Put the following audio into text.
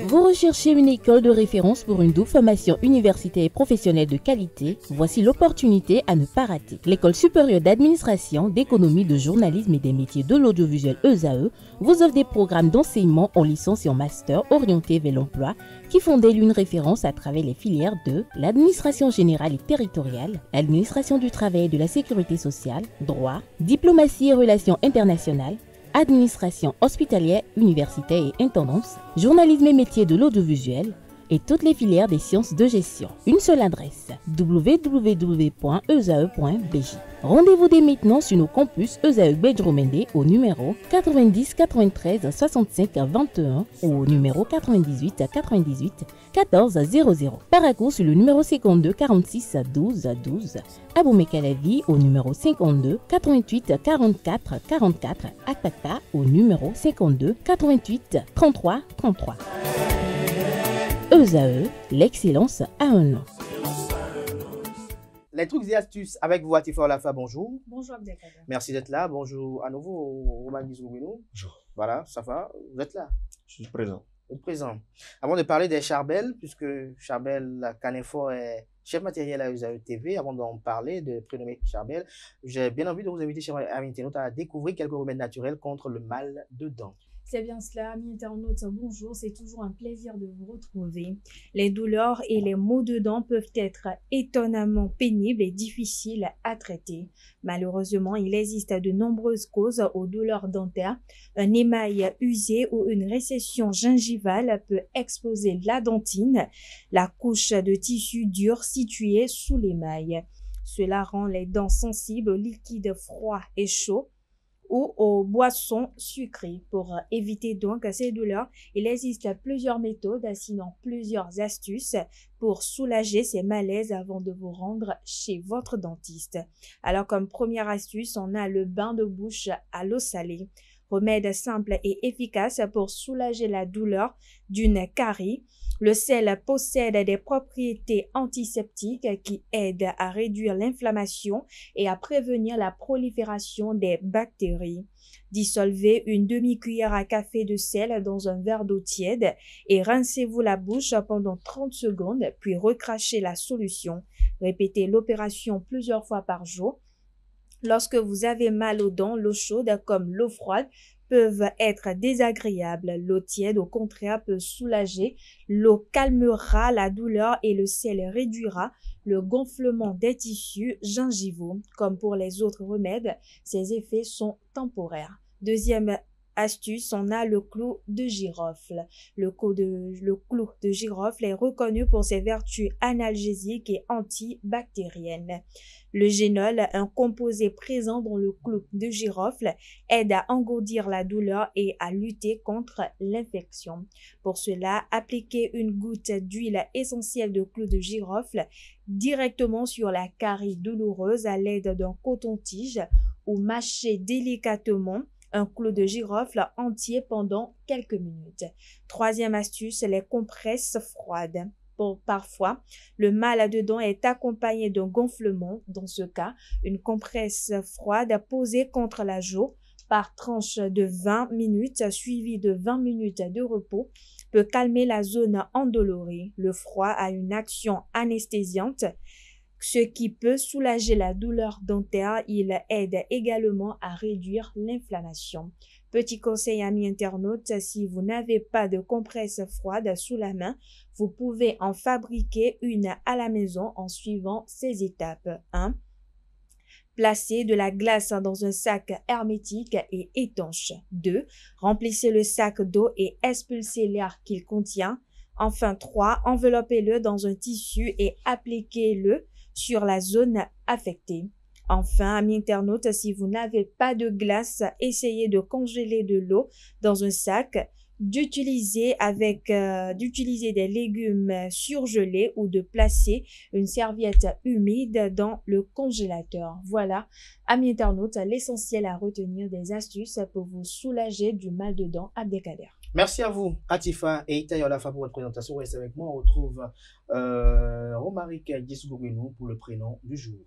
Vous recherchez une école de référence pour une double formation universitaire et professionnelle de qualité? Voici l'opportunité à ne pas rater. L'École supérieure d'administration, d'économie, de journalisme et des métiers de l'audiovisuel ESAE vous offre des programmes d'enseignement en licence et en master orientés vers l'emploi qui font d'elle une référence à travers les filières de l'administration générale et territoriale, l'administration du travail et de la sécurité sociale, droit, diplomatie et relations internationales, administration hospitalière, universitaire et intendance, journalisme et métiers de l'audiovisuel et toutes les filières des sciences de gestion. Une seule adresse, www.esae.bj. Rendez-vous dès maintenant sur nos campus ESAE Bedjromende au numéro 90 93 65 21 ou au numéro 98 98 14 00. Paracourt sur le numéro 52 46 12 12. Aboumé-Calavi au numéro 52 88 44 44. Akpakpa au numéro 52 88 33 33. ESAE, l'excellence a un nom. Les trucs et astuces avec vous, Atifa Olafa, bonjour. Bonjour Abdelkader. Merci d'être là. Bonjour à nouveau, Roman Gizoubinou. Bonjour. Voilà, ça va, vous êtes là. Je suis présent. Vous êtes présent. Avant de parler des Charbel, puisque Charbel Canefort est chef matériel à ESAE TV, avant d'en parler, de prénommer Charbel, j'ai bien envie de vous inviter, chers amis internautes, à découvrir quelques remèdes naturels contre le mal de dents. C'est bien cela, amis internautes, bonjour, c'est toujours un plaisir de vous retrouver. Les douleurs et les maux de dents peuvent être étonnamment pénibles et difficiles à traiter. Malheureusement, il existe de nombreuses causes aux douleurs dentaires. Un émail usé ou une récession gingivale peut exposer la dentine, la couche de tissu dur située sous l'émail. Cela rend les dents sensibles aux liquides froids et chauds ou aux boissons sucrées. Pour éviter donc ces douleurs, il existe plusieurs méthodes, sinon plusieurs astuces pour soulager ces malaises avant de vous rendre chez votre dentiste. Alors comme première astuce, on a le bain de bouche à l'eau salée. Remède simple et efficace pour soulager la douleur d'une carie. Le sel possède des propriétés antiseptiques qui aident à réduire l'inflammation et à prévenir la prolifération des bactéries. Dissolvez une demi-cuillère à café de sel dans un verre d'eau tiède et rincez-vous la bouche pendant 30 secondes, puis recrachez la solution. Répétez l'opération plusieurs fois par jour. Lorsque vous avez mal aux dents, l'eau chaude comme l'eau froide peuvent être désagréables. L'eau tiède, au contraire, peut soulager. L'eau calmera la douleur et le sel réduira le gonflement des tissus gingivaux. Comme pour les autres remèdes, ces effets sont temporaires. Deuxième astuce, on a le clou de girofle. Le clou de girofle est reconnu pour ses vertus analgésiques et antibactériennes. Le génol, un composé présent dans le clou de girofle, aide à engourdir la douleur et à lutter contre l'infection. Pour cela, appliquez une goutte d'huile essentielle de clou de girofle directement sur la carie douloureuse à l'aide d'un coton-tige ou mâchez délicatement un clou de girofle entier pendant quelques minutes. Troisième astuce, les compresses froides. Parfois, le mal de dents est accompagné d'un gonflement. Dans ce cas, une compresse froide posée contre la joue par tranche de 20 minutes suivie de 20 minutes de repos peut calmer la zone endolorie. Le froid a une action anesthésiante, ce qui peut soulager la douleur dentaire. Il aide également à réduire l'inflammation. Petit conseil, amis internautes, si vous n'avez pas de compresse froide sous la main, vous pouvez en fabriquer une à la maison en suivant ces étapes. 1. Placez de la glace dans un sac hermétique et étanche. 2. Remplissez le sac d'eau et expulsez l'air qu'il contient. Enfin 3. Enveloppez-le dans un tissu et appliquez-le sur la zone affectée. Enfin, amis internautes, si vous n'avez pas de glace, essayez de congeler de l'eau dans un sac, d'utiliser des légumes surgelés ou de placer une serviette humide dans le congélateur. Voilà, amis internautes, l'essentiel à retenir des astuces pour vous soulager du mal de dents. Abdelkader. Merci à vous, Atifa et Itaïa Olafa pour votre présentation. Restez avec moi. On retrouve Romaric Gizoubinou pour le prénom du jour.